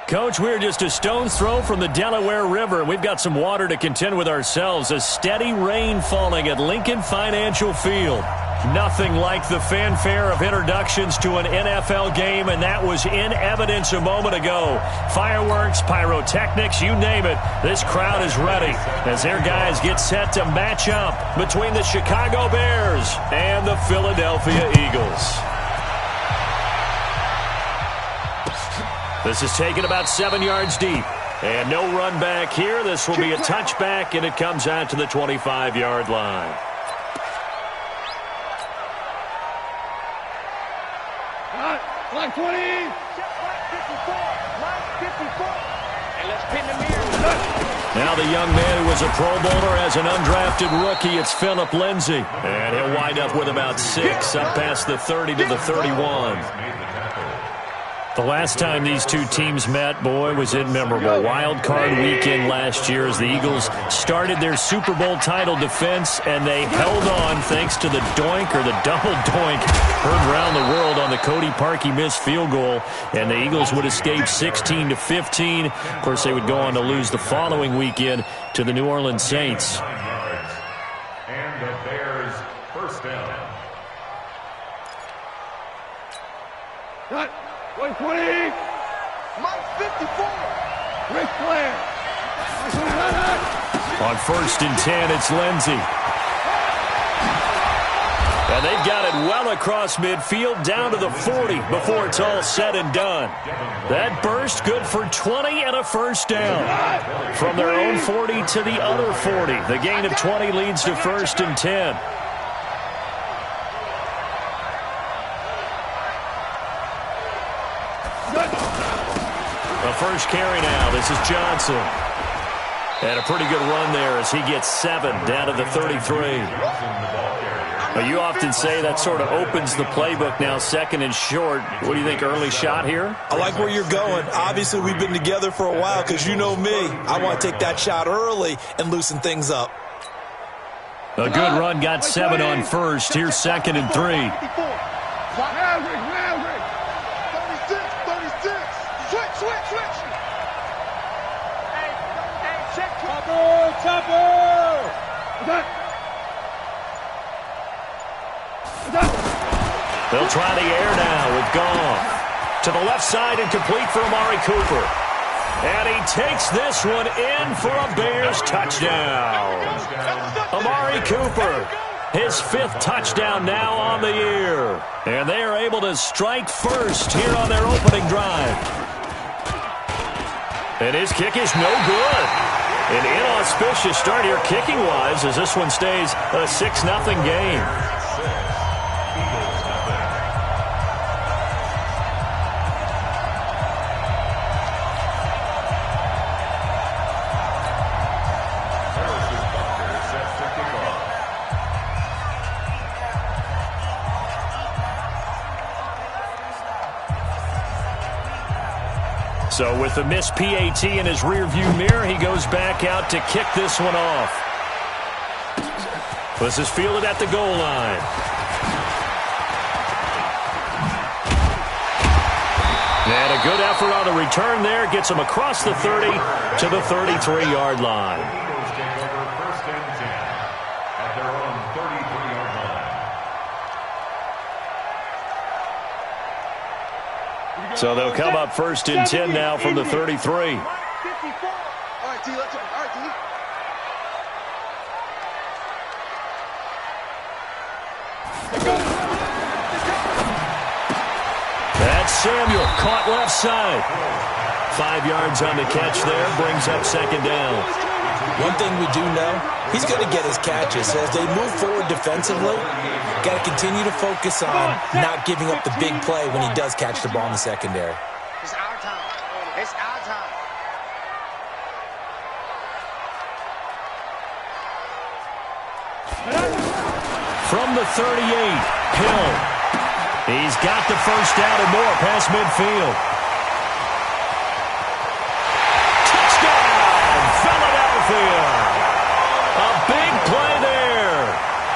Coach, we're just a stone's throw from the Delaware River. We've got some water to contend with ourselves. A steady rain falling at Lincoln Financial Field. Nothing like the fanfare of introductions to an NFL game, and that was in evidence a moment ago. Fireworks, pyrotechnics, you name it. This crowd is ready as their guys get set to match up between the Chicago Bears and the Philadelphia Eagles. This is taken about 7 yards deep. And no run back here. This will be a touchback, and it comes out to the 25-yard line. Line 20. Line 54. And let's pin the mirror. Now the young man who was a Pro Bowler as an undrafted rookie, it's Phillip Lindsay. And he'll wind up with about 6 up past the 30 to the 31. The last time these two teams met, boy, was it memorable. Wild card weekend last year as the Eagles started their Super Bowl title defense, and they held on thanks to the doink or the double doink heard around the world on the Cody Parkey missed field goal, and the Eagles would escape 16-15. Of course, they would go on to lose the following weekend to the New Orleans Saints. And the Bears first down. Cut. 120. Mike 54. Ric Flair. On 1st and 10, it's Lindsay. And they've got it well across midfield down to the 40 before it's all said and done. That burst good for 20 and a first down. From their own 40 to the other 40. The gain of 20 leads to 1st and 10. The first carry now. This is Johnson. And a pretty good run there as he gets 7 down to the 33. Well, you often say that sort of opens the playbook now, 2nd and short. What do you think, early shot here? I like where you're going. Obviously, we've been together for a while because you know me. I want to take that shot early and loosen things up. A good run, got 7 on 1st. Here's 2nd and 3. They'll try the air now with Goff. To the left side and complete for Amari Cooper. And he takes this one in for a Bears touchdown. Amari Cooper, his 5th touchdown now on the year. And they are able to strike first here on their opening drive. And his kick is no good. An inauspicious start here kicking-wise as this one stays a 6-0 game. So with the missed PAT in his rearview mirror, he goes back out to kick this one off. This is fielded at the goal line. And a good effort on the return there. Gets him across the 30 to the 33-yard line. So they'll come up 1st and 10 now from the 33. All right, T, let's go. All right, T. That's Samuel, caught left side. 5 yards on the catch there, brings up 2nd down. One thing we do know, he's going to get his catches. So as they move forward defensively, got to continue to focus on not giving up the big play when he does catch the ball in the secondary. It's our time. It's our time. From the 38, Hill. He's got the first down and more past midfield. Touchdown, Philadelphia. A big play there.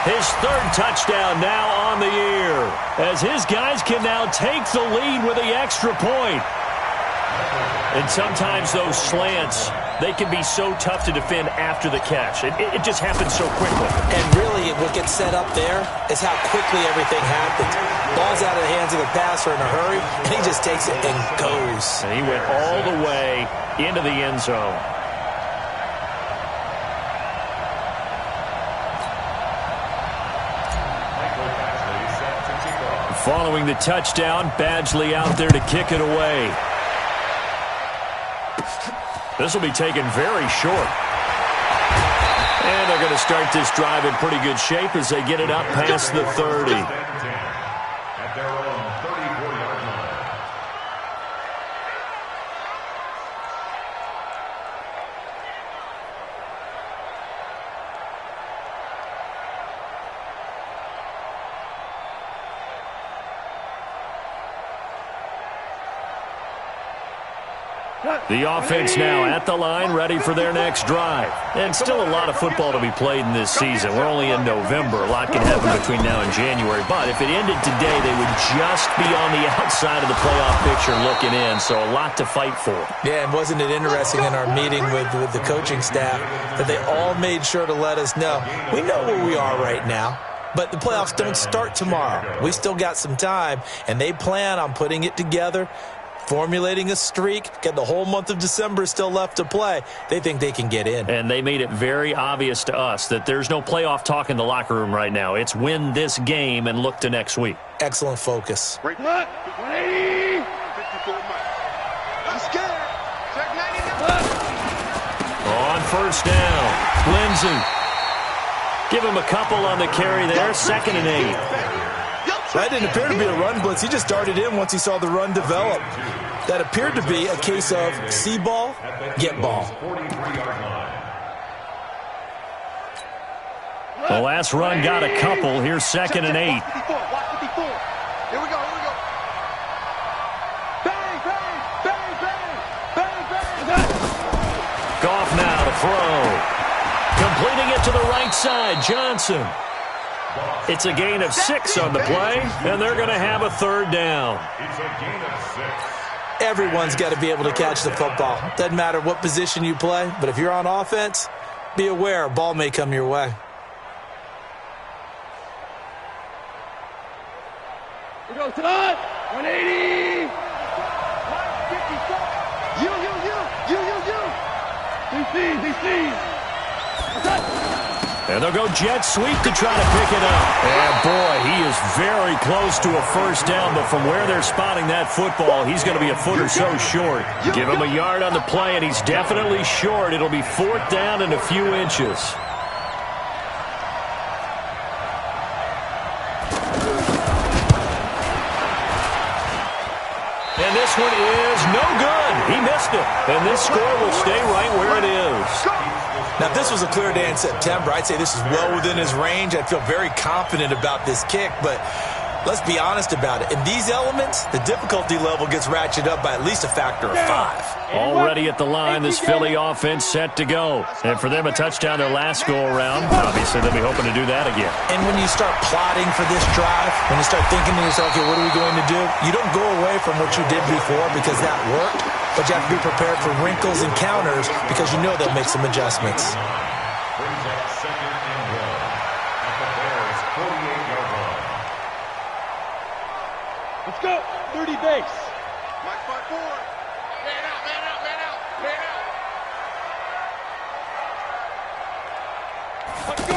His 3rd touchdown now on the year, as his guys can now take the lead with the extra point. And sometimes those slants, they can be so tough to defend after the catch. It just happens so quickly. And really, what gets set up there is how quickly everything happens. Ball's out of the hands of the passer in a hurry, and he just takes it and goes. And he went all the way into the end zone. Following the touchdown, Badgley out there to kick it away. This will be taken very short. And they're going to start this drive in pretty good shape as they get it up past the 30. At their own 34-yard line. The offense now at the line, ready for their next drive. And still a lot of football to be played in this season. We're only in November. A lot can happen between now and January. But if it ended today, they would just be on the outside of the playoff picture looking in. So a lot to fight for. Yeah, and wasn't it interesting in our meeting with the coaching staff that they all made sure to let us know, we know where we are right now. But the playoffs don't start tomorrow. We still got some time, and they plan on putting it together, formulating a streak, got the whole month of December still left to play. They think they can get in. And they made it very obvious to us that there's no playoff talk in the locker room right now. It's win this game and look to next week. Excellent focus. Break 180. 54 miles. I'm scared. Check 99. On first down, Lindsey. Give him a couple on the carry there, 2nd and 8. That didn't appear to be a run blitz. He just darted in once he saw the run develop. That appeared to be a case of see ball, get ball. The last run got a couple. Here's 2nd and 8. Watch 54. Here we go. Bang, bang, bang, bang, bang, bang. Goff now to throw. Completing it to the right side, Johnson. It's a gain of 6 on the play, and they're going to have a 3rd down. It's a gain of 6. Everyone's got to be able to catch the football. Doesn't matter what position you play, but if you're on offense, be aware a ball may come your way. Here goes tonight. 180. 154. You. DC. And they'll go jet sweep to try to pick it up. And boy, he is very close to a 1st down, but from where they're spotting that football, he's going to be a foot or so short. Give him a yard on the play, and he's definitely short. It'll be 4th down and a few inches. And this one is no good. He missed it. And this score will stay right where it is. Now, if this was a clear day in September, I'd say this is well within his range. I'd feel very confident about this kick, but let's be honest about it. In these elements, the difficulty level gets ratcheted up by at least a factor of 5. Already at the line, this Philly offense set to go. And for them, a touchdown their last go-around. Obviously, they'll be hoping to do that again. And when you start plotting for this drive, when you start thinking to yourself, okay, what are we going to do? You don't go away from what you did before because that worked, but you have to be prepared for wrinkles and counters because you know they'll make some adjustments. Brings up 2nd and 1 at the Bears' 48-yard line. Let's go. 30 base. Mike 5-4. Man out. Let's go.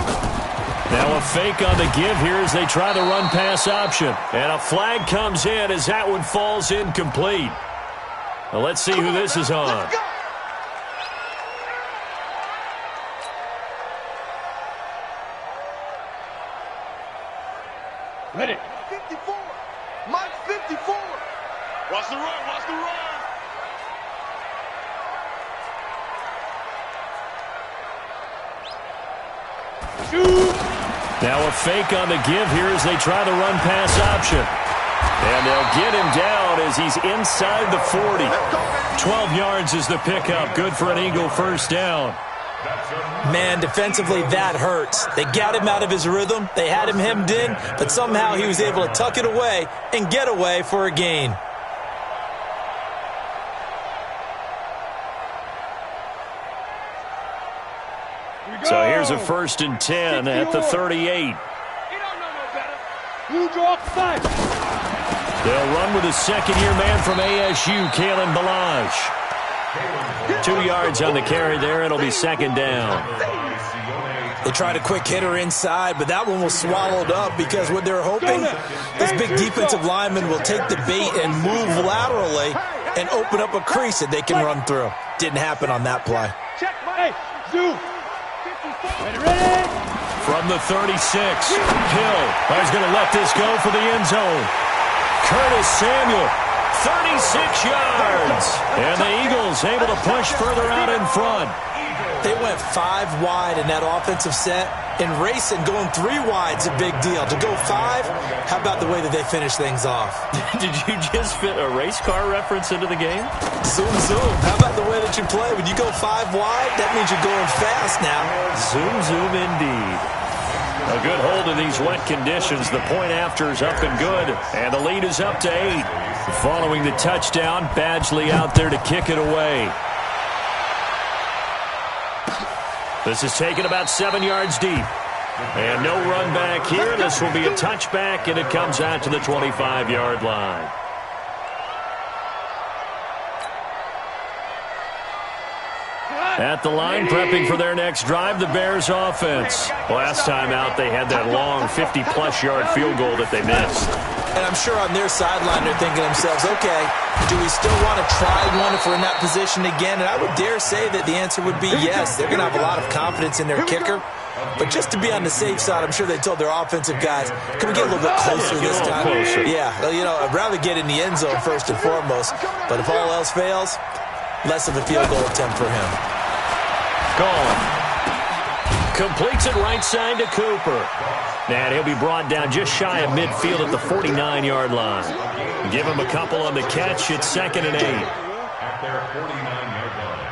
Now a fake on the give here as they try the run-pass option. And a flag comes in as that one falls incomplete. Well, let's see who this is on. Let's go. Ready. 54. Mike 54. Watch the run. Shoot. Now a fake on the give here as they try the run-pass option. And they'll get him down as he's inside the 40. 12 yards is the pickup. Good for an Eagle 1st down. Man, defensively, that hurts. They got him out of his rhythm. They had him hemmed in, but somehow he was able to tuck it away and get away for a gain. So here's a 1st and 10 at the 38. They'll run with a second-year man from ASU, Kalen Balazs. 2 yards on the carry there. It'll be 2nd down. They tried a quick hitter inside, but that one was swallowed up because what they're hoping, this big defensive lineman will take the bait and move laterally and open up a crease that they can run through. Didn't happen on that play. From the 36, Hill is going to let this go for the end zone. Curtis Samuel, 36 yards. And the Eagles able to push further out in front. They went 5 wide in that offensive set, and racing going 3 wide's a big deal. To go 5, how about the way that they finish things off? Did you just fit a race car reference into the game? Zoom, zoom. How about the way that you play? When you go 5 wide, that means you're going fast now. Zoom, zoom indeed. A good hold in these wet conditions. The point after is up and good, and the lead is up to 8. Following the touchdown, Badgley out there to kick it away. This is taken about 7 yards deep. And no run back here. This will be a touchback, and it comes out to the 25-yard line. At the line, prepping for their next drive, the Bears offense. Last time out, they had that long 50-plus yard field goal that they missed. And I'm sure on their sideline they're thinking to themselves, okay, do we still want to try one if we're in that position again? And I would dare say that the answer would be yes. They're going to have a lot of confidence in their kicker. But just to be on the safe side, I'm sure they told their offensive guys, can we get a little bit closer this time? Yeah, well, you know, I'd rather get in the end zone first and foremost. But if all else fails, less of a field goal attempt for him. Gone. Completes it right side to Cooper. And he'll be brought down just shy of midfield at the 49-yard line. Give him a couple on the catch. It's 2nd and 8. At their 49-yard line.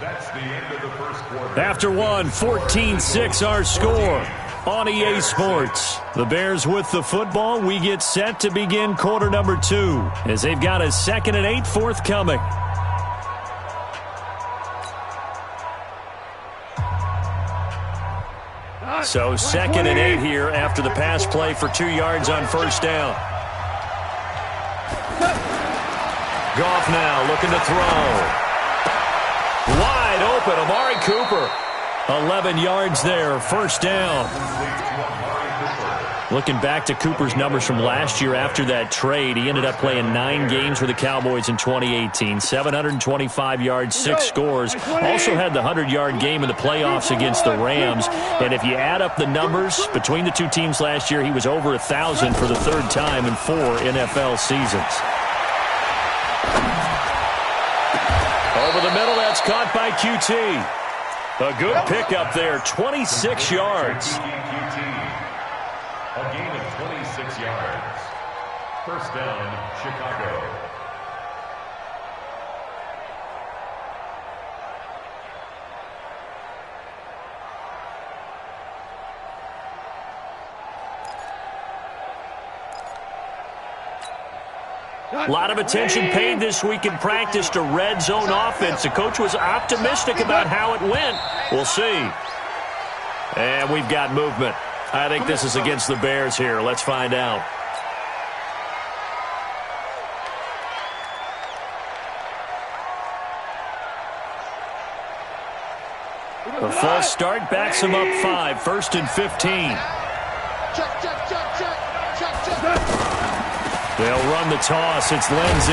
That's the end of the first quarter. After one, 14-6 our score on EA Sports. The Bears with the football. We get set to begin quarter number 2 as they've got a 2nd and 8 forthcoming. So 2nd and 8 here after the pass play for 2 yards on 1st down. Goff now looking to throw. Wide open, Amari Cooper. 11 yards there, 1st down. Looking back to Cooper's numbers from last year after that trade, he ended up playing 9 games for the Cowboys in 2018. 725 yards, 6 scores. Also had the 100-yard game in the playoffs against the Rams. And if you add up the numbers between the two teams last year, he was over 1,000 for the 3rd time in 4 NFL seasons. Over the middle, that's caught by QT. A good pickup there, 26 yards. A gain of 26 yards. 1st down, Chicago. A lot of attention paid this week in practice to red zone offense. The coach was optimistic about how it went. We'll see. And we've got movement. I think this is against the Bears here. Let's find out. A false start backs him up 5. 1st and 15. They'll run the toss. It's Lindsey.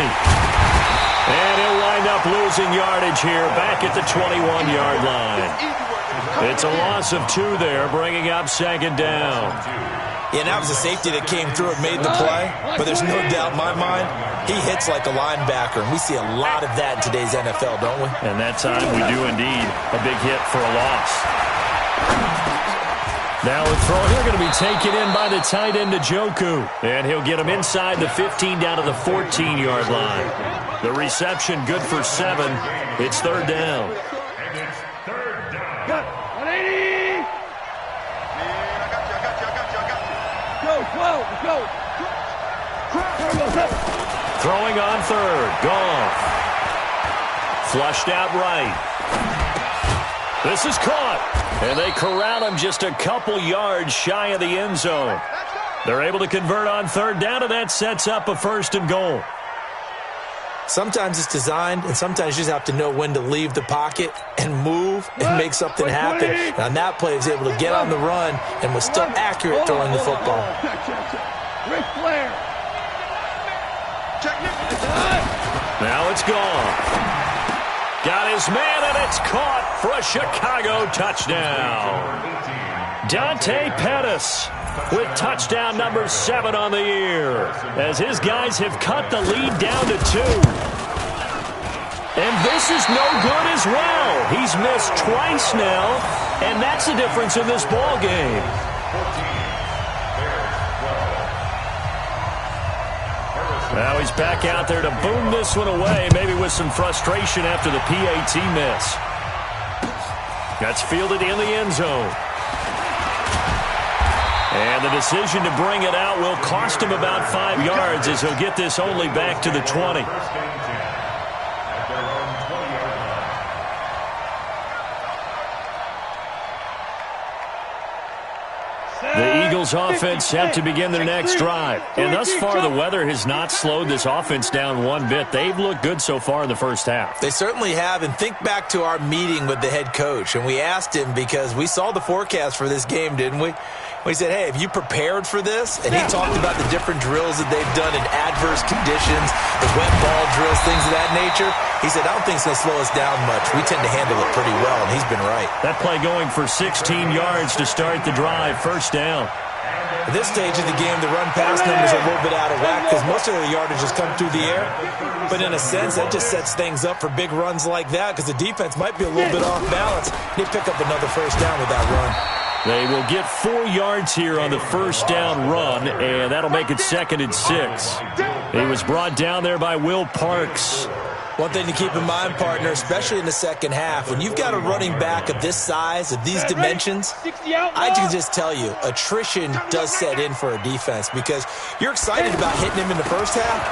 And he'll wind up losing yardage here back at the 21-yard line. It's a loss of 2 there, bringing up 2nd down. Yeah, that was a safety that came through and made the play. But there's no doubt in my mind, he hits like a linebacker. And we see a lot of that in today's NFL, don't we? And that time we do indeed. A big hit for a loss. Now a throw here going to be taken in by the tight end Njoku. And he'll get him inside the 15 down to the 14-yard line. The reception good for 7. It's 3rd down. And it's 3rd down. 180! Go. Throwing on 3rd. Goff. Flushed out right. This is caught. And they corral him just a couple yards shy of the end zone. They're able to convert on third down, and that sets up a 1st and goal. Sometimes it's designed, and sometimes you just have to know when to leave the pocket and move and make something happen. And on that play, he was able to get on the run and was still accurate throwing the football. Now it's gone. Got his man, and it's caught for a Chicago touchdown. Dante Pettis with touchdown number 7 on the year, as his guys have cut the lead down to 2. And this is no good as well. He's missed twice now, and that's the difference in this ball game. Now he's back out there to boom this one away, maybe with some frustration after the PAT miss. That's fielded in the end zone. And the decision to bring it out will cost him about 5 yards, as he'll get this only back to the 20. The Eagles offense set to begin their next drive. And thus far, the weather has not slowed this offense down one bit. They've looked good so far in the first half. They certainly have. And think back to our meeting with the head coach. And we asked him, because we saw the forecast for this game, didn't we? We said, hey, have you prepared for this? And he talked about the different drills that they've done in adverse conditions, the wet ball drills, things of that nature. He said, I don't think it's going to slow us down much. We tend to handle it pretty well, and he's been right. That play going for 16 yards to start the drive, 1st down. At this stage of the game, the run-pass numbers are a little bit out of whack because most of the yardage has come through the air. But in a sense, that just sets things up for big runs like that because the defense might be a little bit off balance. They pick up another 1st down with that run. They will get 4 yards here on the 1st down run, and that'll make it 2nd and 6. He was brought down there by Will Parks. One thing to keep in mind, partner, especially in the second half, when you've got a running back of this size, of these dimensions, I can just tell you, attrition does set in for a defense because you're excited about hitting him in the first half,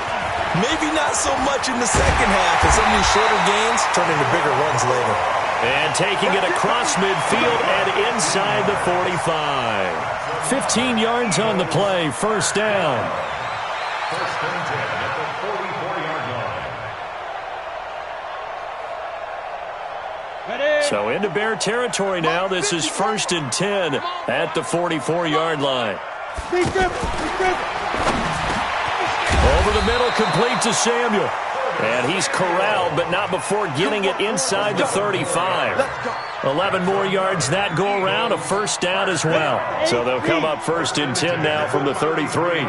maybe not so much in the second half, and some of these shorter gains turn into bigger runs later. And taking it across midfield and inside the 45. 15 yards on the play, 1st down. 1st and 10 at the 44-yard line. So into Bear territory now. This is 1st and 10 at the 44-yard line. Over the middle, complete to Samuel. And he's corralled, but not before getting it inside the 35. 11 more yards that go around, a 1st down as well. So they'll come up 1st and 10 now from the 33.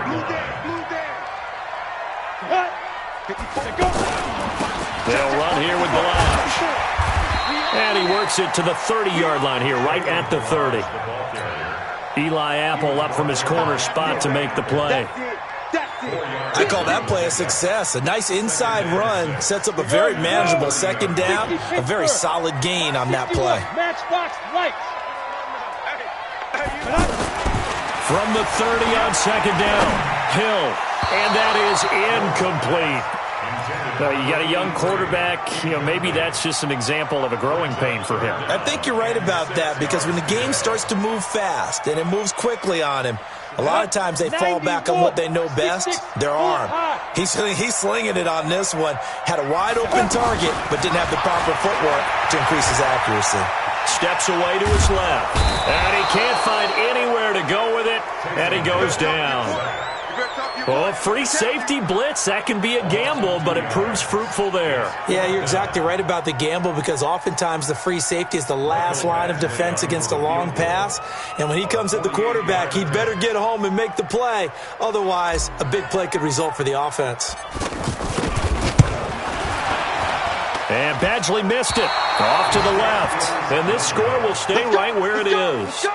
They'll run here with Balazs. And he works it to the 30-yard line here, right at the 30. Eli Apple up from his corner spot to make the play. I call that play a success. A nice inside run sets up a very manageable 2nd down, a very solid gain on that play. From the 30 on 2nd down, Hill, and that is incomplete. You got a young quarterback, maybe that's just an example of a growing pain for him. I think you're right about that because when the game starts to move fast and it moves quickly on him, a lot of times they fall back on what they know best, their arm. He's slinging it on this one. Had a wide-open target, but didn't have the proper footwork to increase his accuracy. Steps away to his left. And he can't find anywhere to go with it, and he goes down. Well, a free safety blitz, that can be a gamble, but it proves fruitful there. Yeah, you're exactly right about the gamble because oftentimes the free safety is the last line of defense against a long pass. And when he comes at the quarterback, he'd better get home and make the play. Otherwise, a big play could result for the offense. And Badgley missed it. Off to the left. And this score will stay right where it is.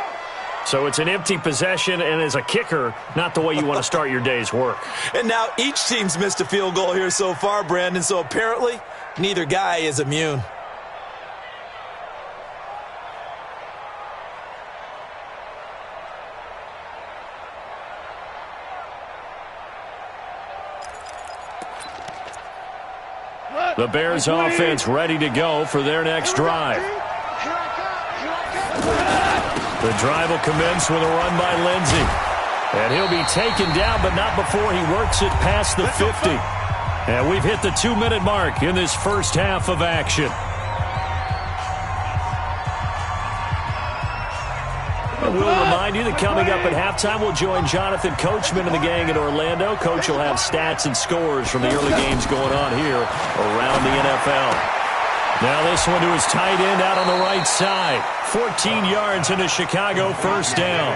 So it's an empty possession, and as a kicker, not the way you want to start your day's work. And now each team's missed a field goal here so far, Brandon, so apparently neither guy is immune. The Bears offense ready to go for their next drive. The drive will commence with a run by Lindsey. And he'll be taken down, but not before he works it past the 50. And we've hit the 2-minute mark in this first half of action. And we'll remind you that coming up at halftime, we'll join Jonathan Coachman and the gang in Orlando. Coach will have stats and scores from the early games going on here around the NFL. Now this one to his tight end out on the right side. 14 yards into Chicago, first down.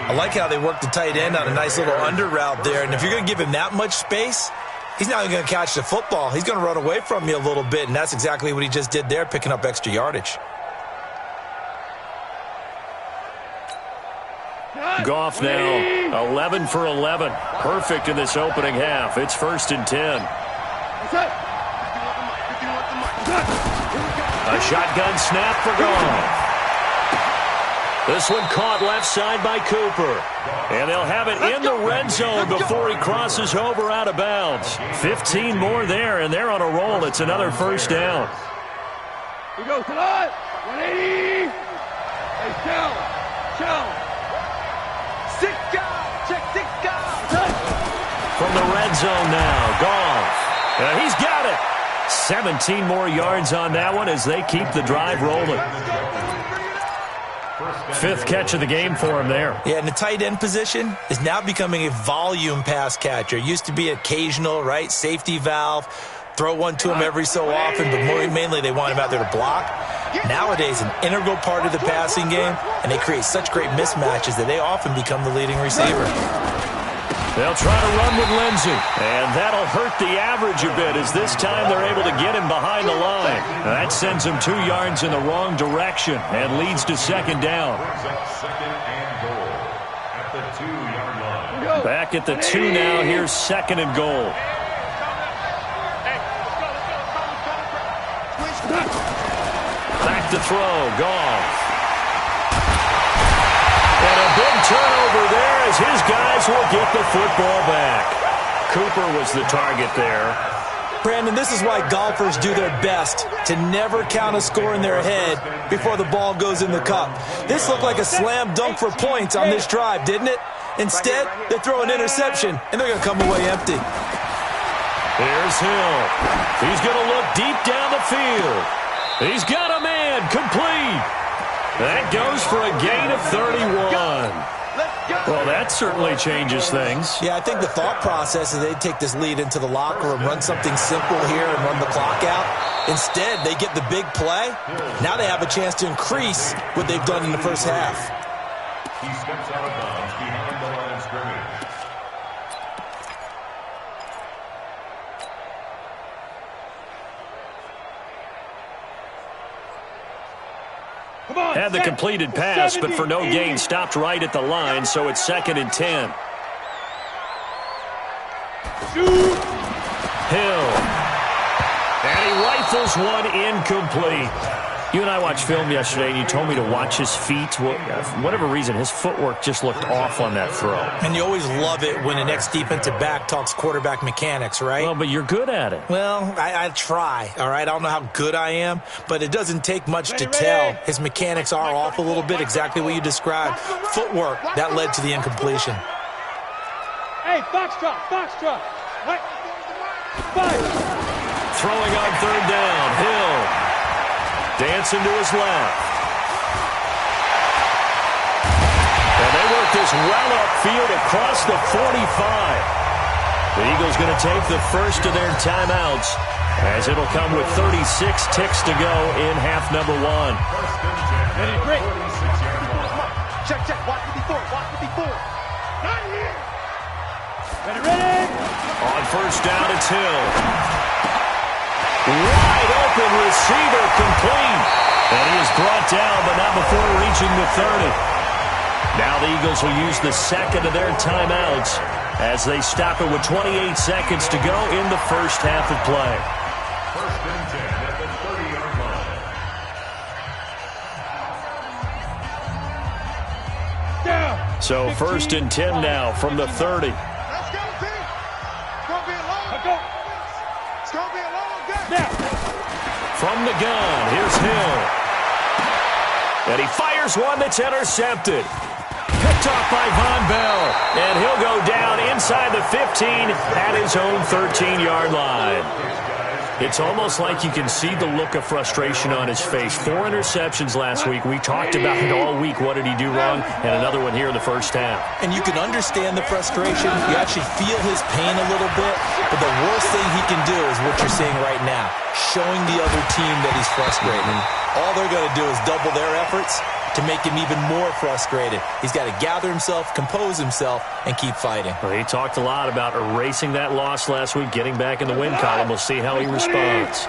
I like how they work the tight end on a nice little under route there. And if you're going to give him that much space, he's not going to catch the football. He's going to run away from you a little bit, and that's exactly what he just did there, picking up extra yardage. Goff now 11 for 11. Perfect in this opening half. It's 1st and 10. A shotgun snap for Goff. This one caught left side by Cooper. And they'll have it in the red zone before he crosses over out of bounds. 15 more there, and they're on a roll. It's another first down. Here goes tonight. 180. Hey, Shell. 6 guys. Check 6 guys. From the red zone now, Goff. And he's got it. 17 more yards on that one as they keep the drive rolling. 5th catch of the game for him there. Yeah, and the tight end position is now becoming a volume pass catcher. Used to be occasional, right? Safety valve. Throw one to him every so often, but mainly they want him out there to block. Nowadays, an integral part of the passing game, and they create such great mismatches that they often become the leading receiver. They'll try to run with Lindsey, and that'll hurt the average a bit as this time they're able to get him behind the line. That sends him 2 yards in the wrong direction and leads to second down. Second and goal at the 2-yard line. Back at the 2 now. Here's 2nd and goal. Back to throw. Goff. And a big turnover there as his guys will get the football back. Cooper was the target there. Brandon, this is why golfers do their best to never count a score in their head before the ball goes in the cup. This looked like a slam dunk for points on this drive, didn't it? Instead, they throw an interception, and they're going to come away empty. Here's Hill. He's going to look deep down the field. He's got a man, complete. That goes for a gain of 31. Well, that certainly changes things. Yeah, I think the thought process is they take this lead into the locker room, run something simple here and run the clock out. Instead, they get the big play. Now they have a chance to increase what they've done in the first half. He steps out of bounds behind the line of scrimmage. Had the completed pass, but for no gain, stopped right at the line, so it's 2nd and 10. Hill. And he rifles one incomplete. You and I watched film yesterday, and you told me to watch his feet. Well, for whatever reason, his footwork just looked off on that throw. And you always love it when an ex-defensive back talks quarterback mechanics, right? Well, but you're good at it. Well, I try, all right? I don't know how good I am, but it doesn't take much to tell. His mechanics are off a little bit, exactly what you described. Footwork, that led to the incompletion. Hey, foxtrot. What? Throwing on 3rd down, Hill. Dancing to his left. And they work this well upfield across the 45. The Eagles going to take the first of their timeouts as it'll come with 36 ticks to go in half number 1. Check. Watch 54. Not here. Ready. On 1st down, it's Hill. Wide open receiver, complete. And he is brought down, but not before reaching the 30. Now the Eagles will use the 2nd of their timeouts as they stop it with 28 seconds to go in the first half of play. 1st and 10 at the 30-yard line. Down. So 1st and 10 now from the 30. Let's go, team. It's going to be a long game. It's going to be a long game. Now. from the gun. Here's Hill. And he fires one that's intercepted. Picked off by Von Bell. And he'll go down inside the 15 at his own 13-yard line. It's almost like you can see the look of frustration on his face. 4 interceptions last week. We talked about it all week. What did he do wrong? And another one here in the first half. And you can understand the frustration. You actually feel his pain a little bit. But the worst thing he can do is what you're seeing right now, showing the other team that he's frustrated. All they're going to do is double their efforts to make him even more frustrated. He's got to gather himself, compose himself, and keep fighting. Well, he talked a lot about erasing that loss last week, getting back in the win column. We'll see how he responds.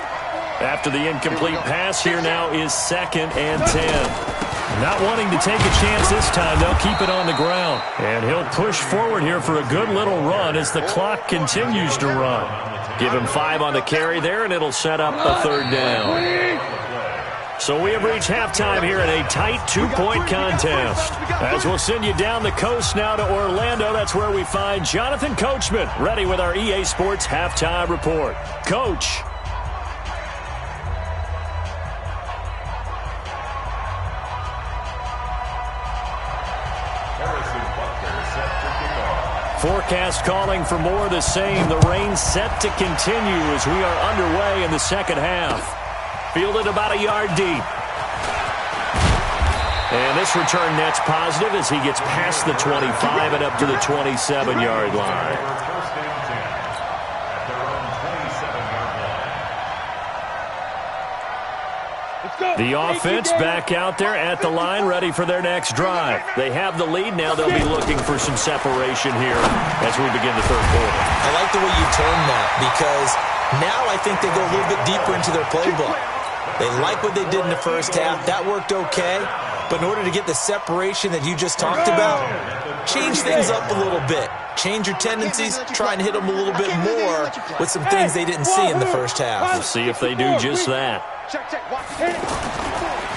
After the incomplete pass, here now is 2nd and 10. Not wanting to take a chance this time, they'll keep it on the ground. And he'll push forward here for a good little run as the clock continues to run. Give him 5 on the carry there, and it'll set up a 3rd down. So we have reached halftime here in a tight 2-point contest. As we'll send you down the coast now to Orlando, that's where we find Jonathan Coachman, ready with our EA Sports Halftime Report. Coach. Forecast calling for more of the same. The rain set to continue as we are underway in the second half. Fielded about a yard deep. And this return net's positive as he gets past the 25 and up to the 27-yard line. The offense back out there at the line, ready for their next drive. They have the lead. Now they'll be looking for some separation here as we begin the third quarter. I like the way you term that because now I think they go a little bit deeper into their playbook. They like what they did in the first half. That worked okay. But in order to get the separation that you just talked about, change things up a little bit. Change your tendencies, try and hit them a little bit more with some things they didn't see in the first half. We'll see if they do just that.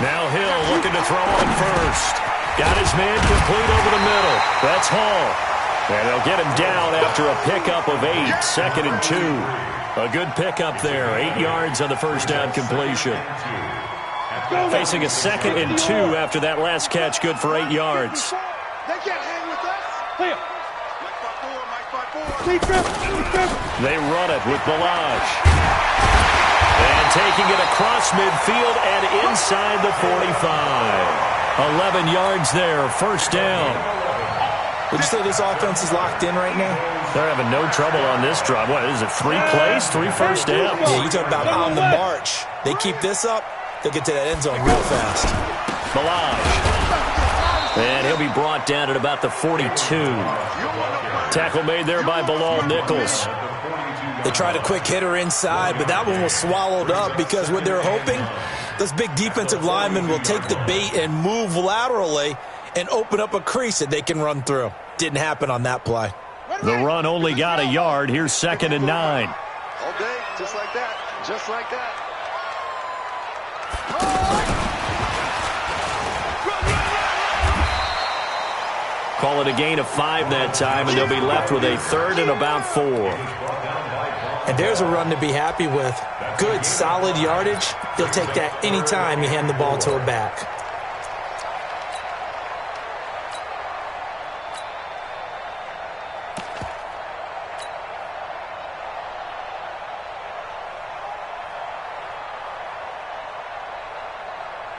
Now Hill looking to throw on first. Got his man complete over the middle. That's Hall. And they'll get him down after a pickup of 8, 2nd and 2. A good pickup there, 8 yards on the first down completion. Facing a 2nd and 2 after that last catch, good for 8 yards. They can't hang with us. They run it with Balaj. And taking it across midfield and inside the 45. 11 yards there, first down. Would you say this offense is locked in right now? They're having no trouble on this drive. What is it, 3 plays, 3 first downs? Yeah, you talk about on the march. They keep this up, they'll get to that end zone real fast. Balaj. And he'll be brought down at about the 42. Tackle made there by Bilal Nichols. They tried a quick hitter inside, but that one was swallowed up because what they're hoping, those big defensive linemen will take the bait and move laterally and open up a crease that they can run through. Didn't happen on that play. The run only got a yard. Here's 2nd and 9. All day, just like that. Just like that. Call it a gain of 5 that time, and they'll be left with a 3rd and about 4. And there's a run to be happy with. Good, solid yardage. He'll take that anytime you hand the ball to a back.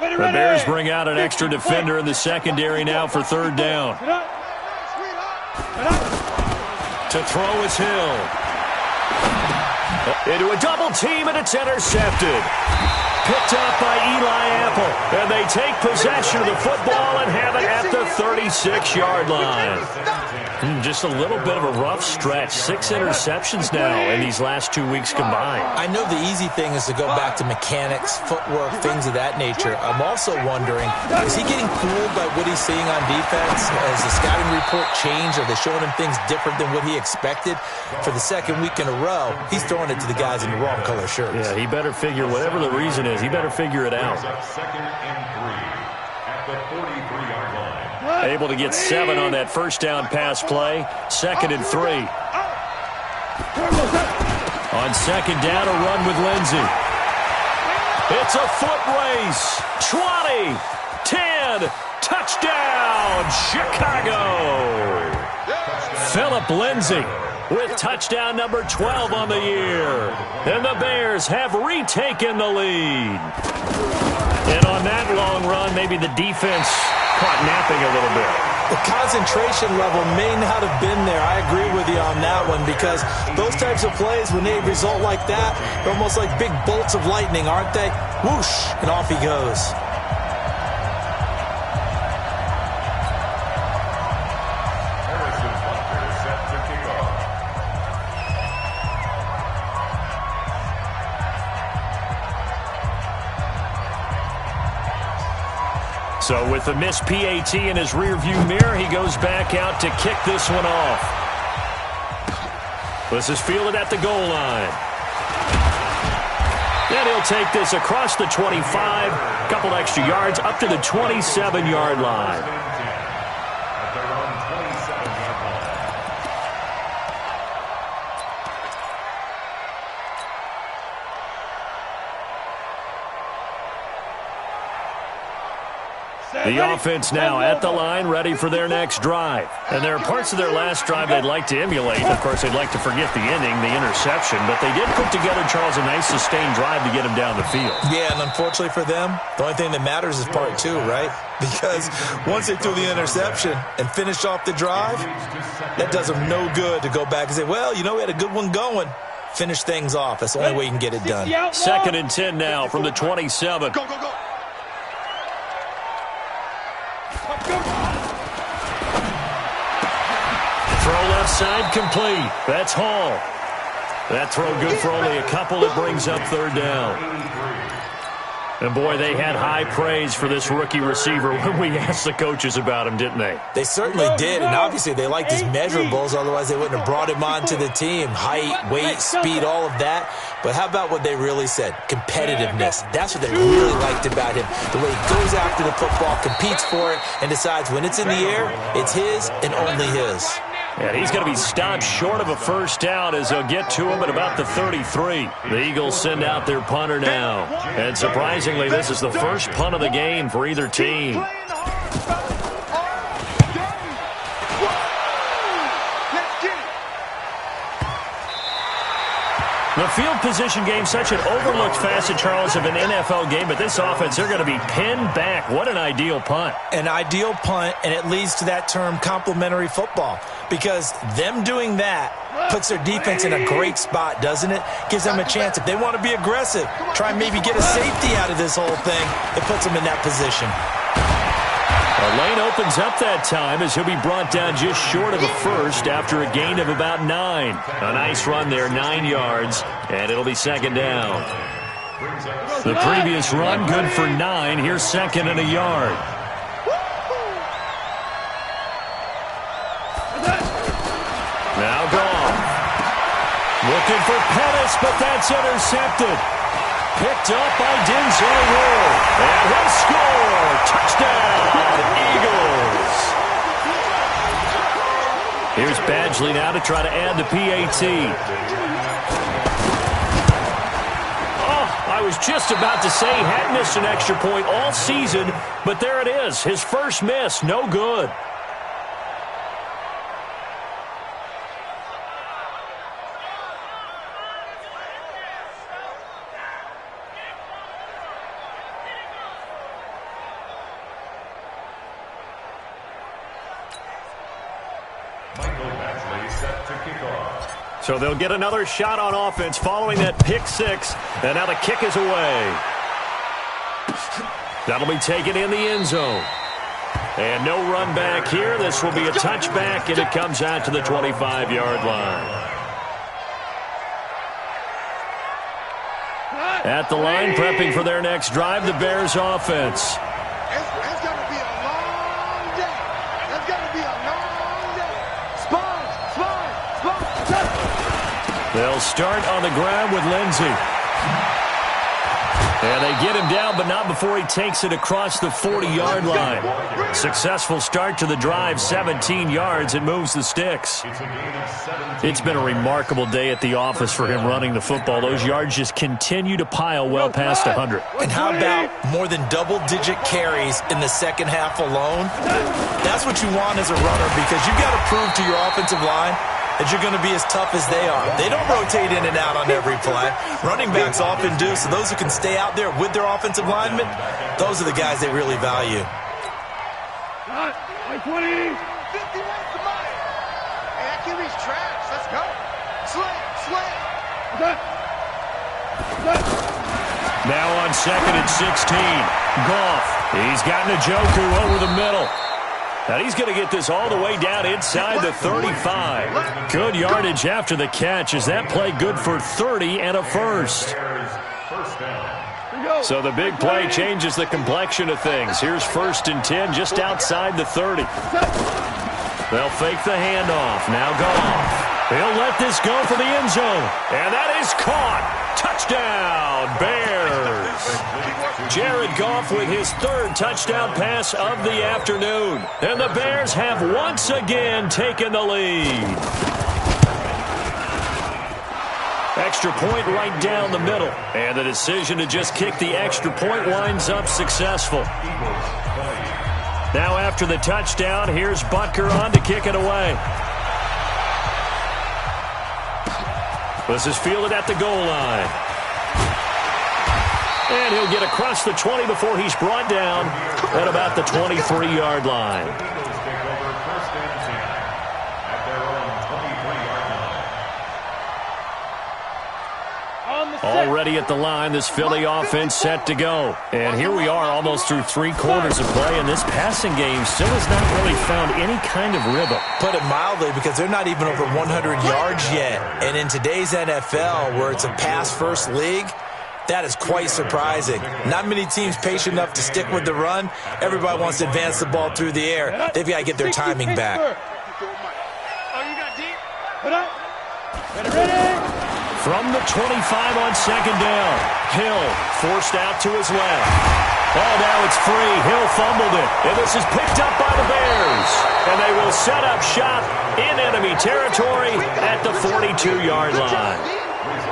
The Bears bring out an extra defender in the secondary now for 3rd down. To throw is Hill. Into a double team, and it's intercepted. Picked up by Eli Apple. And they take possession of the football and have it at the 36-yard line. Just a little bit of a rough stretch. 6 interceptions now in these last 2 weeks combined. I know the easy thing is to go back to mechanics, footwork, things of that nature. I'm also wondering, is he getting fooled by what he's seeing on defense? Has the scouting report changed? Are they showing him things different than what he expected? For the 2nd week in a row, he's throwing it to the guys in the wrong color shirts. Yeah, he better figure, whatever the reason is, he better figure it out. 2nd and 3 at the 43-yard line. Able to get 7 on that first down pass play. 2nd and 3. On 2nd down, a run with Lindsey. It's a foot race. 20, 10, touchdown, Chicago. Philip Lindsay with touchdown number 12 on the year. And the Bears have retaken the lead. And on that long run, maybe the defense caught napping a little bit. The concentration level may not have been there. I agree with you on that one, because those types of plays, when they result like that, they're almost like big bolts of lightning, aren't they? Whoosh, and off he goes. So with the missed PAT in his rearview mirror, he goes back out to kick this one off. This is fielded at the goal line. And he'll take this across the 25, a couple extra yards, up to the 27-yard line. The offense now at the line, ready for their next drive. And there are parts of their last drive they'd like to emulate. Of course, they'd like to forget the inning, the interception. But they did put together, Charles, a nice sustained drive to get him down the field. Yeah, and unfortunately for them, the only thing that matters is part two, right? Because once they threw the interception and finished off the drive, that does them no good to go back and say, well, you know, we had a good one going. Finish things off. That's the only way you can get it done. 2nd and 10 now from the 27. Go, go, go. Throw left side complete. That's Hall. That throw good for only a couple. It brings up 3rd down. And, boy, they had high praise for this rookie receiver when we asked the coaches about him, didn't they? They certainly did, and obviously they liked his measurables. Otherwise, they wouldn't have brought him onto the team. Height, weight, speed, all of that. But how about what they really said? Competitiveness. That's what they really liked about him. The way he goes after the football, competes for it, and decides when it's in the air, it's his and only his. And he's going to be stopped short of a 1st down as they'll get to him at about the 33. The Eagles send out their punter now. And surprisingly, this is the first punt of the game for either team. The field position game, such an overlooked facet, Charles, of an NFL game, but this offense, they're going to be pinned back. What an ideal punt. An ideal punt, and it leads to that term complementary football, because them doing that puts their defense in a great spot, doesn't it? Gives them a chance. If they want to be aggressive, try and maybe get a safety out of this whole thing, it puts them in that position. The lane opens up that time as he'll be brought down just short of a 1st after a gain of about 9. A nice run there, 9 yards, and it'll be 2nd down. The previous run, good for 9. Here's 2nd and a yard. Now gone. Looking for Pettis, but that's intercepted. Picked up by Denzel Ward. And he'll score. Touchdown, Eagles. Here's Badgley now to try to add the PAT. Oh, I was just about to say he had missed an extra point all season, but there it is. His first miss, no good. So they'll get another shot on offense following that pick 6. And now the kick is away. That'll be taken in the end zone. And no run back here. This will be a touchback, and it comes out to the 25-yard line. At the line, prepping for their next drive, the Bears offense. It's going to be a long day. It's going to be a long day. Spine. They'll start on the ground with Lindsay. And they get him down, but not before he takes it across the 40-yard line. Successful start to the drive, 17 yards, and moves the sticks. It's been a remarkable day at the office for him running the football. Those yards just continue to pile well past 100. And how about more than double-digit carries in the second half alone? That's what you want as a runner, because you've got to prove to your offensive line that you're going to be as tough as they are. They don't rotate in and out on every play. Running backs often do, so those who can stay out there with their offensive linemen, those are the guys they really value. 20. 50 wins the money. Hey, that QB's trash. Let's go. Slam. Now on second and 16. Goff. He's got Njoku over the middle. And he's going to get this all the way down inside the 35. Good yardage after the catch. Is that play good for 30 and a first? So the big play changes the complexion of things. Here's 1st and 10 just outside the 30. They'll fake the handoff. Now Goff. He'll let this go for the end zone. And that is caught. Touchdown, Bears. Jared Goff with his 3rd touchdown pass of the afternoon. And the Bears have once again taken the lead. Extra point right down the middle. And the decision to just kick the extra point winds up successful. Now after the touchdown, here's Butker on to kick it away. This is fielded at the goal line. And he'll get across the 20 before he's brought down at about the 23-yard line. Already at the line, this Philly offense set to go. And here we are almost through 3 quarters of play, and this passing game still has not really found any kind of rhythm. Put it mildly, because they're not even over 100 yards yet. And in today's NFL, where it's a pass-first league, that is quite surprising. Not many teams patient enough to stick with the run. Everybody wants to advance the ball through the air. They've got to get their timing back. Oh, you got deep. Put up. Ready. From the 25 on second down. Hill forced out to his left. Oh, now it's free. Hill fumbled it. And this is picked up by the Bears. And they will set up shop in enemy territory at the 42-yard line.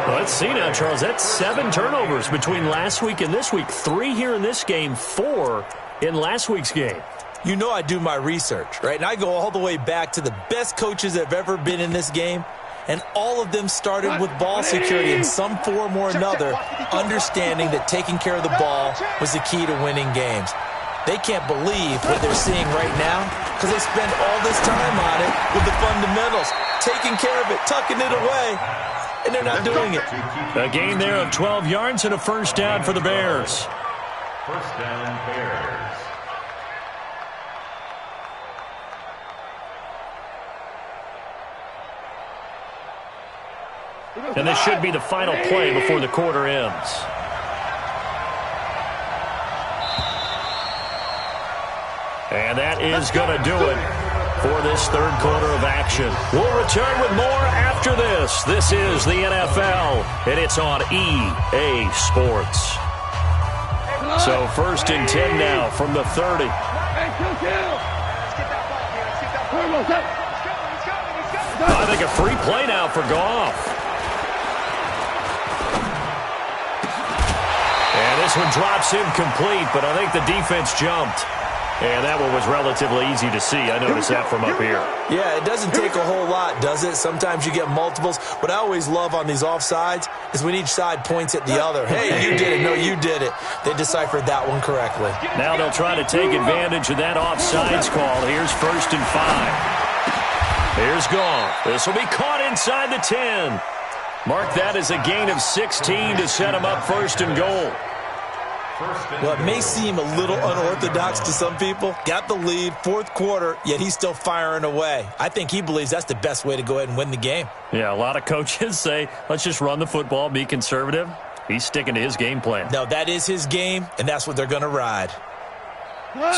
Let's see now, Charles. That's 7 turnovers between last week and this week. 3 here in this game, 4 in last week's game. You know I do my research, right? And I go all the way back to the best coaches that have ever been in this game. And all of them started with ball security in some form or another, understanding that taking care of the ball was the key to winning games. They can't believe what they're seeing right now because they spend all this time on it with the fundamentals, taking care of it, tucking it away, and they're not doing it. A gain there of 12 yards and a first down for the Bears. First down, Bears. And this should be the final play before the quarter ends. And that is going to do it for this 3rd quarter of action. We'll return with more after this. This is the NFL, and it's on EA Sports. So 1st and 10 now from the 30. I think a free play now for Goff. And this one drops incomplete, but I think the defense jumped. And that one was relatively easy to see. I noticed that from up here. Yeah, it doesn't take a whole lot, does it? Sometimes you get multiples. What I always love on these offsides is when each side points at the other. Hey, you did it. No, you did it. They deciphered that one correctly. Now they'll try to take advantage of that offsides call. Here's 1st and 5. Here's Goff. This will be caught inside the 10. Mark that as a gain of 16 to set him up 1st and goal. Well, it may seem a little unorthodox to some people. Got the lead, 4th quarter, yet he's still firing away. I think he believes that's the best way to go ahead and win the game. Yeah, a lot of coaches say, let's just run the football, be conservative. He's sticking to his game plan. No, that is his game, and that's what they're going to ride.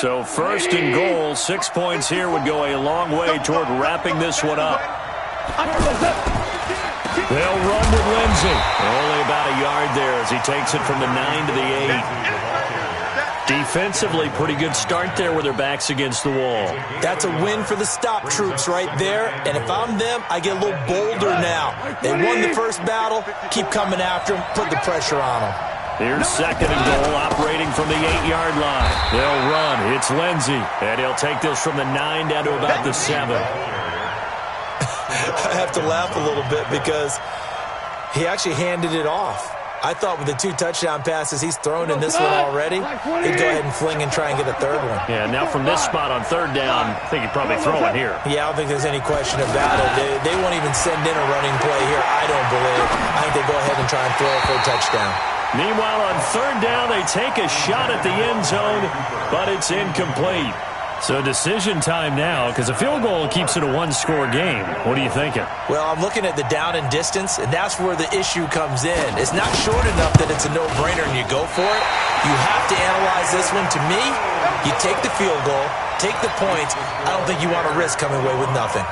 So 1st and goal, 6 points here would go a long way toward wrapping this one up. They'll run with Lindsey. Only about a yard there as he takes it from the 9 to the 8. Defensively, pretty good start there with their backs against the wall. That's a win for the stop troops right there. And if I'm them, I get a little bolder now. They won the first battle. Keep coming after them. Put the pressure on them. Here's second and goal, operating from the 8-yard line. They'll run. It's Lindsey. And he'll take this from the 9 down to about the 7. I have to laugh a little bit because he actually handed it off. I thought with the 2 touchdown passes he's thrown in this one already, he'd go ahead and fling and try and get a third one. Yeah, now from this spot on third down, I think he'd probably throw it here. Yeah, I don't think there's any question about it. They won't even send in a running play here, I don't believe. I think they go ahead and try and throw it for a touchdown. Meanwhile, on third down, they take a shot at the end zone, but it's incomplete. So decision time now, because a field goal keeps it a one-score game. What are you thinking? Well, I'm looking at the down and distance, and that's where the issue comes in. It's not short enough that it's a no-brainer and you go for it. You have to analyze this one. To me, you take the field goal, take the points. I don't think you want to risk coming away with nothing.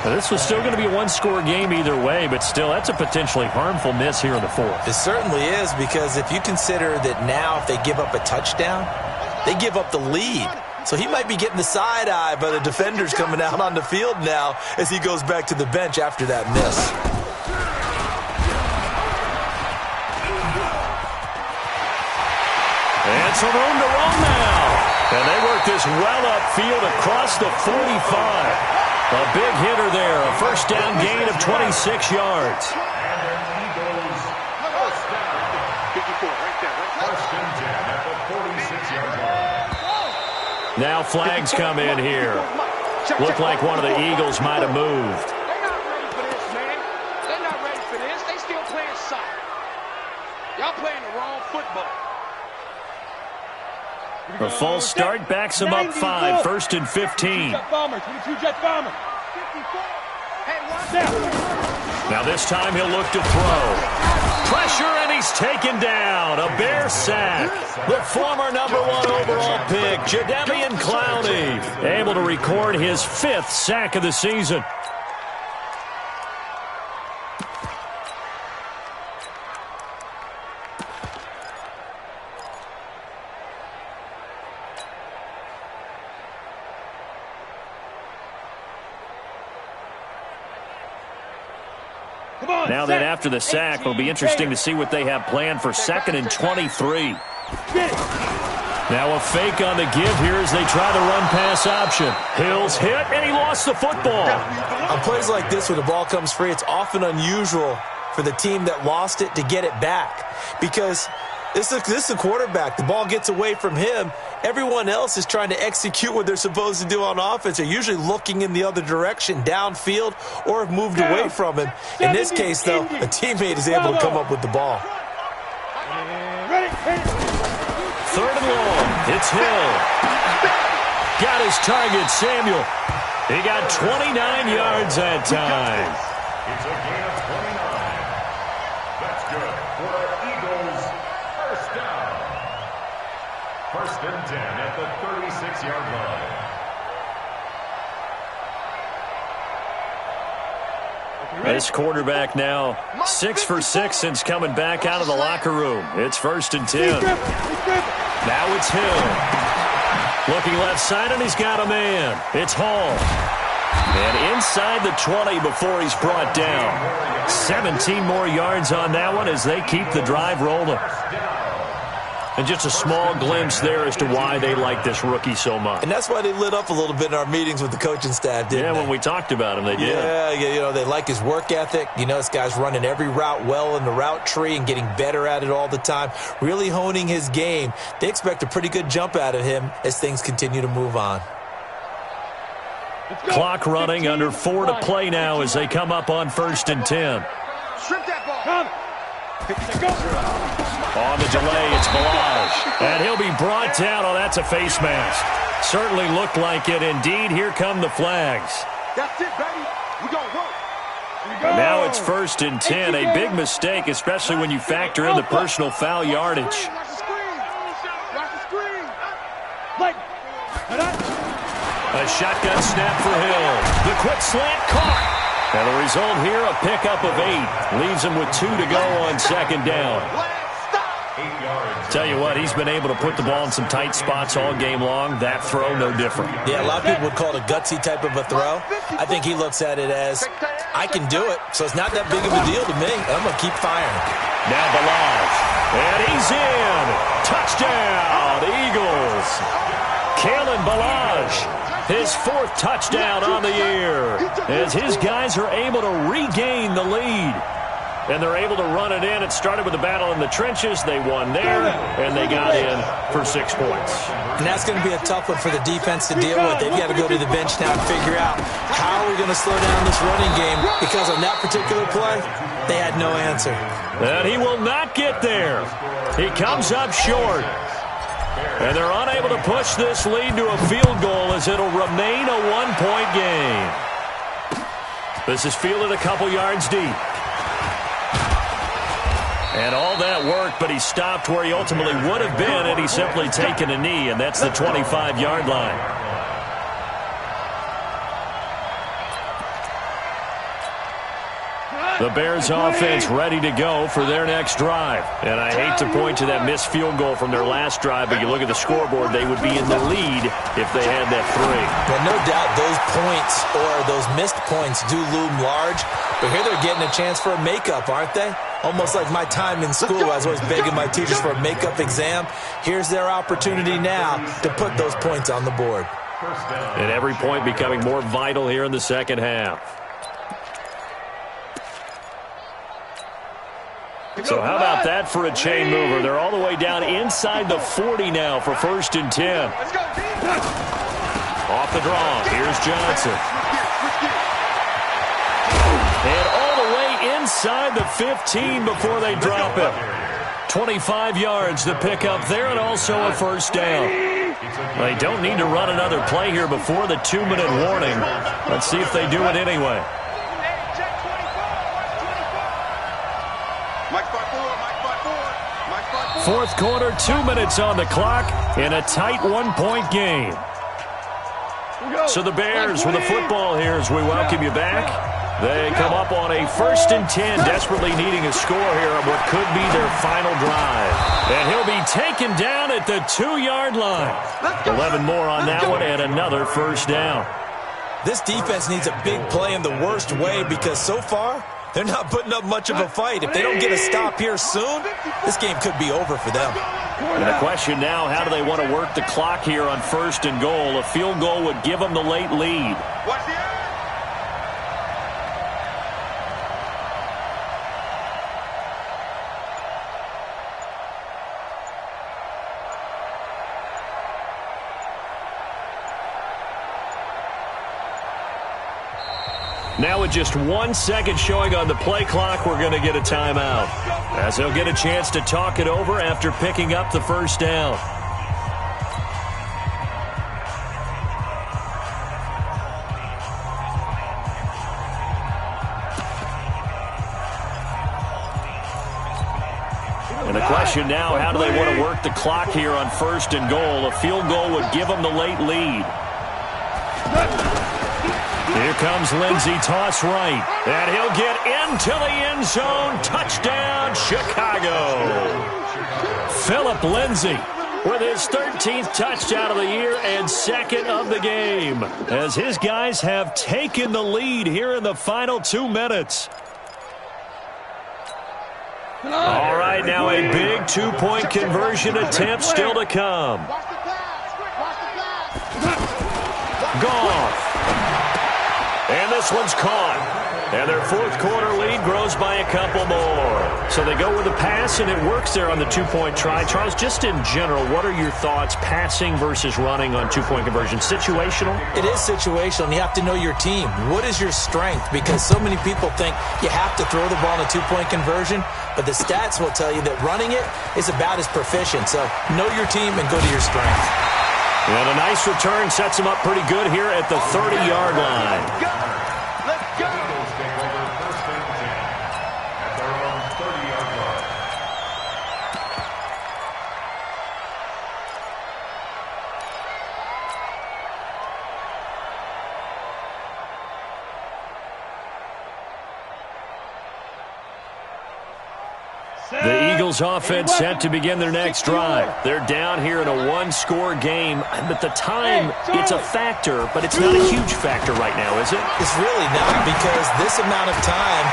Well, this was still going to be a one-score game either way, but still, that's a potentially harmful miss here in the fourth. It certainly is, because if you consider that now if they give up a touchdown, they give up the lead. So he might be getting the side eye by the defenders coming out on the field now as he goes back to the bench after that miss. And some room to run now. And they work this well upfield across the 45. A big hitter there, a first down gain of 26 yards. Now flags come in here. Looked like one of the Eagles might have moved. They're not ready for this, man. They're not ready for this. They still playing soccer. Y'all playing the wrong football. A false start backs them up 5, first and 15. Now this time he'll look to throw. Pressure, and he's taken down. A Bear sack. The former #1 overall pick, Jadeveon Clowney, able to record his 5th sack of the season. Now then, after the sack, it'll be interesting to see what they have planned for 2nd and 23. Now a fake on the give here as they try the run-pass option. Hill's hit, and he lost the football. On plays like this where the ball comes free, it's often unusual for the team that lost it to get it back, because this is the quarterback. The ball gets away from him. Everyone else is trying to execute what they're supposed to do on offense. They're usually looking in the other direction, downfield, or have moved away from him. In this case, though, a teammate is able to come up with the ball. Third and long. It's Hill. Got his target, Samuel. He got 29 yards that time. It's a gain of 29. That's good for our Eagles. First down. 1st and 10 at the 36-yard line. This quarterback now 6 for 6 since coming back out of the locker room. It's 1st and 10. Now it's Hill. Looking left side, and he's got a man. It's Hall. And inside the 20 before he's brought down. 17 more yards on that one as they keep the drive rolling. And just a small glimpse there as to why they like this rookie so much. And that's why they lit up a little bit in our meetings with the coaching staff, didn't they? Yeah, when we talked about him, they did. Yeah, you know, they like his work ethic. You know, this guy's running every route well in the route tree and getting better at it all the time, really honing his game. They expect a pretty good jump out of him as things continue to move on. Clock running, under 4 to play now as they come up on 1st and 10. Strip that ball. On the delay, it's Balaj. And he'll be brought down. Oh, that's a face mask. Certainly looked like it. Indeed, here come the flags. That's it, baby. We're going to work. And now it's 1st and 10. A big mistake, especially when you factor in the personal foul yardage. Watch the screen. Watch the screen. A shotgun snap for Hill. The quick slant caught. And the result here, a pickup of 8. Leaves him with 2 to go on second down. Tell you what, he's been able to put the ball in some tight spots all game long. That throw, no different. Yeah, a lot of people would call it a gutsy type of a throw. I think he looks at it as, I can do it, so it's not that big of a deal to me. I'm going to keep firing. Now Balazs. And he's in. Touchdown, Eagles. Kalen Balazs. His 4th touchdown on the year as his guys are able to regain the lead. And they're able to run it in. It started with a battle in the trenches. They won there, and they got in for 6 points. And that's going to be a tough one for the defense to deal with. They've got to go to the bench now and figure out how are we going to slow down this running game, because on that particular play, they had no answer. And he will not get there. He comes up short. And they're unable to push this lead to a field goal as it'll remain a 1-point game. This is fielded a couple yards deep. And all that worked, but he stopped where he ultimately would have been had he simply taken a knee, and that's the 25-yard line. The Bears offense ready to go for their next drive. And I hate to point to that missed field goal from their last drive, but you look at the scoreboard, they would be in the lead if they had that 3. Well, no doubt those points or those missed points do loom large, but here they're getting a chance for a makeup, aren't they? Almost like my time in school. I was always begging my teachers for a makeup exam. Here's their opportunity now to put those points on the board. And every point becoming more vital here in the second half. So how about that for a chain mover? They're all the way down inside the 40 now for 1st and 10. Off the draw. Here's Johnson. And all the way inside the 15 before they drop him. 25 yards to pick up there, and also a 1st down. They don't need to run another play here before the 2-minute warning. Let's see if they do it anyway. Fourth quarter, 2 minutes on the clock in a tight 1-point game. So the Bears with the football here as we welcome you back. They come up on a 1st and 10, desperately needing a score here on what could be their final drive. And he'll be taken down at the 2-yard line. 11 more on that one and another 1st down. This defense needs a big play in the worst way, because so far, they're not putting up much of a fight. If they don't get a stop here soon, this game could be over for them. And the question now, how do they want to work the clock here on 1st and goal? A field goal would give them the late lead. Now with just 1 second showing on the play clock, we're going to get a timeout, as they'll get a chance to talk it over after picking up the 1st down. And the question now, how do they want to work the clock here on 1st and goal? A field goal would give them the late lead. Here comes Lindsey, toss right, and he'll get into the end zone. Touchdown, Chicago. Philip Lindsey with his 13th touchdown of the year and 2nd of the game, as his guys have taken the lead here in the final 2 minutes. All right, now a big 2-point conversion attempt still to come. Goff. And this one's caught. And their 4th quarter lead grows by a couple more. So they go with a pass, and it works there on the 2-point try. Charles, just in general, what are your thoughts passing versus running on 2-point conversion? Situational? It is situational, and you have to know your team. What is your strength? Because so many people think you have to throw the ball in a 2-point conversion, but the stats will tell you that running it is about as proficient. So know your team and go to your strength. And a nice return sets him up pretty good here at the 30-yard line. Let's go. Eagles take over 1st and 10 at their own 30-yard line. The Eagles offense set to begin their next drive. They're down here in a one-score game, but the time, it's a factor, but it's not a huge factor right now, is it? It's really not, because this amount of time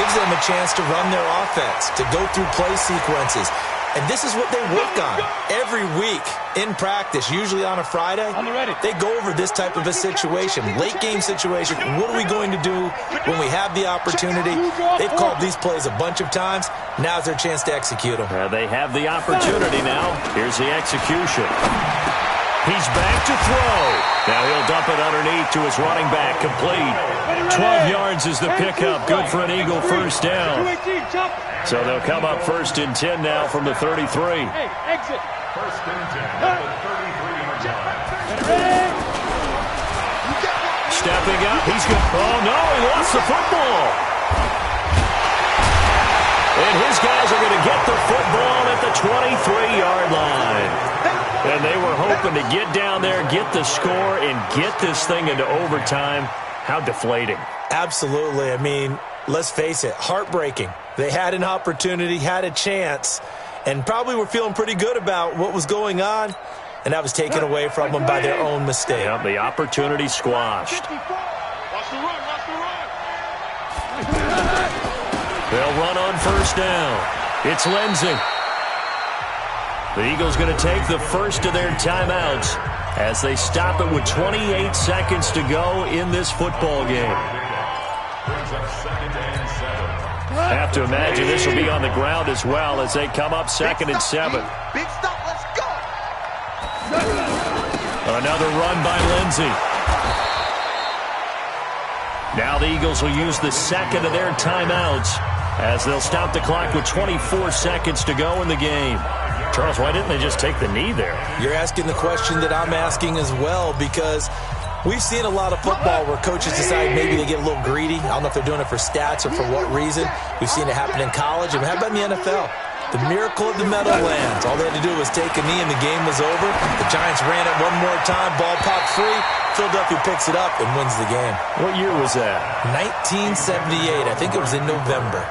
gives them a chance to run their offense, to go through play sequences. And this is what they work on every week in practice, usually on a Friday. They go over this type of a situation, late game situation. What are we going to do when we have the opportunity? They've called these plays a bunch of times. Now's their chance to execute them. They have the opportunity now. Here's the execution. He's back to throw. Now he'll dump it underneath to his running back, complete. 12 yards is the pickup. Good for an Eagle first down. So they'll come up 1st and 10 now from the 33. Hey, exit. 1st and 10 at the 33-yard line. Stepping up. He's good. Oh, no, he lost the football. And his guys are going to get the football at the 23-yard line. And they were hoping to get down there, get the score, and get this thing into overtime. How deflating. Absolutely. I mean, let's face it, heartbreaking. They had an opportunity, had a chance, and probably were feeling pretty good about what was going on, and that was taken away from them by their own mistake. Yep, the opportunity squashed. Watch the run, watch the run. They'll run on 1st down. It's Lindsey. The Eagles going to take the first of their timeouts as they stop it with 28 seconds to go in this football game. Brings up 2nd and 7. Have to imagine this will be on the ground as well as they come up 2nd and 7. Big stop, let's go. Another run by Lindsey. Now the Eagles will use the second of their timeouts as they'll stop the clock with 24 seconds to go in the game. Charles, why didn't they just take the knee there? You're asking the question that I'm asking as well, because we've seen a lot of football where coaches decide maybe they get a little greedy. I don't know if they're doing it for stats or for what reason. We've seen it happen in college. And how about in the NFL? The miracle of the Meadowlands. All they had to do was take a knee and the game was over. The Giants ran it one more time. Ball popped free. Philadelphia picks it up and wins the game. What year was that? 1978. I think it was in November.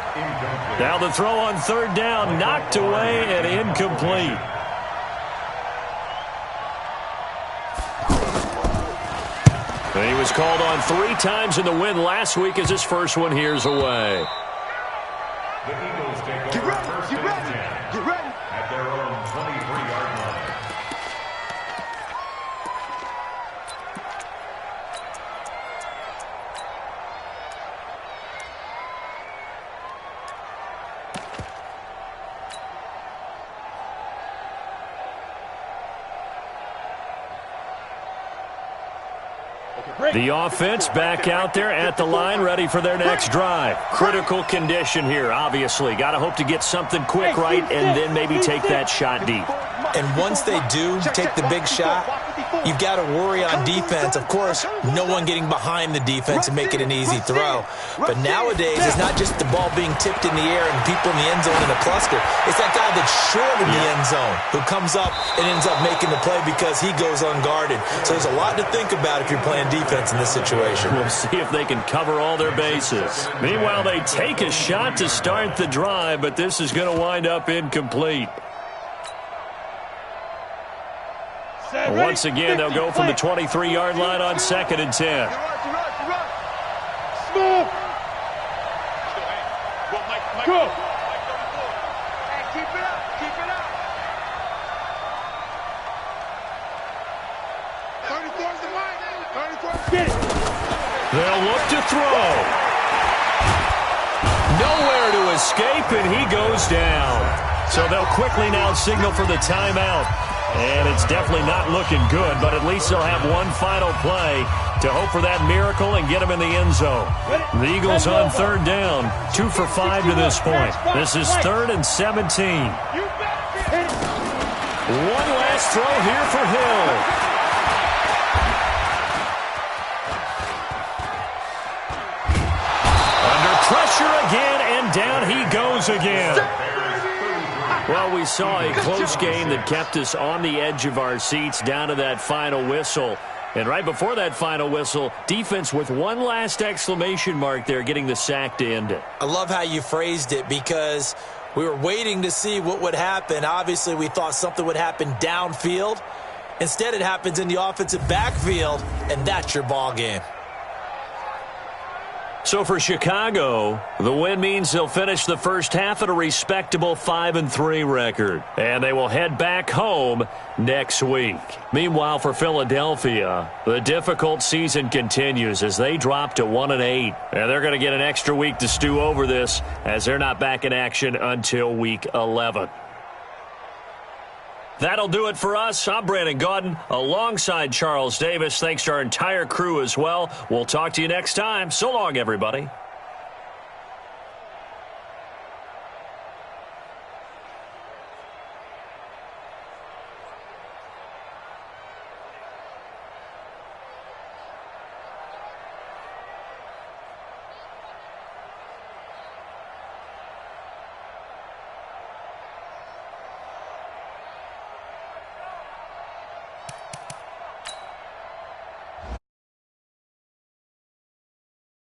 Now the throw on 3rd down, knocked away and incomplete. And he was called on 3 times in the win last week as his first one here's away. The Eagles take over 1st and 10. Get ready. At their own 23-yard line. The offense back out there at the line, ready for their next drive. Critical condition here, obviously. Got to hope to get something quick right and then maybe take that shot deep. And once they do take the big shot, you've got to worry on defense. Of course, no one getting behind the defense and make it an easy throw. But nowadays, it's not just the ball being tipped in the air and people in the end zone in a cluster. It's that guy that's short in the end zone who comes up and ends up making the play because he goes unguarded. So there's a lot to think about if you're playing defense in this situation. We'll see if they can cover all their bases. Meanwhile, they take a shot to start the drive, but this is going to wind up incomplete. Once again, they'll go from the 23-yard line on 2nd and 10. Go. Hey, keep it up, keep it up. 34's the mic. 34. Get it. They'll look to throw. Nowhere to escape, and he goes down. So they'll quickly now signal for the timeout. And it's definitely not looking good, but at least they'll have one final play to hope for that miracle and get them in the end zone. The Eagles on 3rd down, 2 for 5 to this point. This is 3rd and 17. One last throw here for Hill. Under pressure again, and down he goes again. Well, we saw a close game that kept us on the edge of our seats down to that final whistle. And right before that final whistle, defense with one last exclamation mark there, getting the sack to end it. I love how you phrased it, because We were waiting to see what would happen. Obviously, we thought something would happen downfield. Instead, it happens in the offensive backfield, and that's your ball game. So for Chicago, the win means they'll finish the first half at a respectable 5-3 record. And they will head back home next week. Meanwhile, for Philadelphia, the difficult season continues as they drop to 1-8. And they're going to get an extra week to stew over this as they're not back in action until week 11. That'll do it for us. I'm Brandon Gaudin alongside Charles Davis. Thanks to our entire crew as well. We'll talk to you next time. So long, everybody.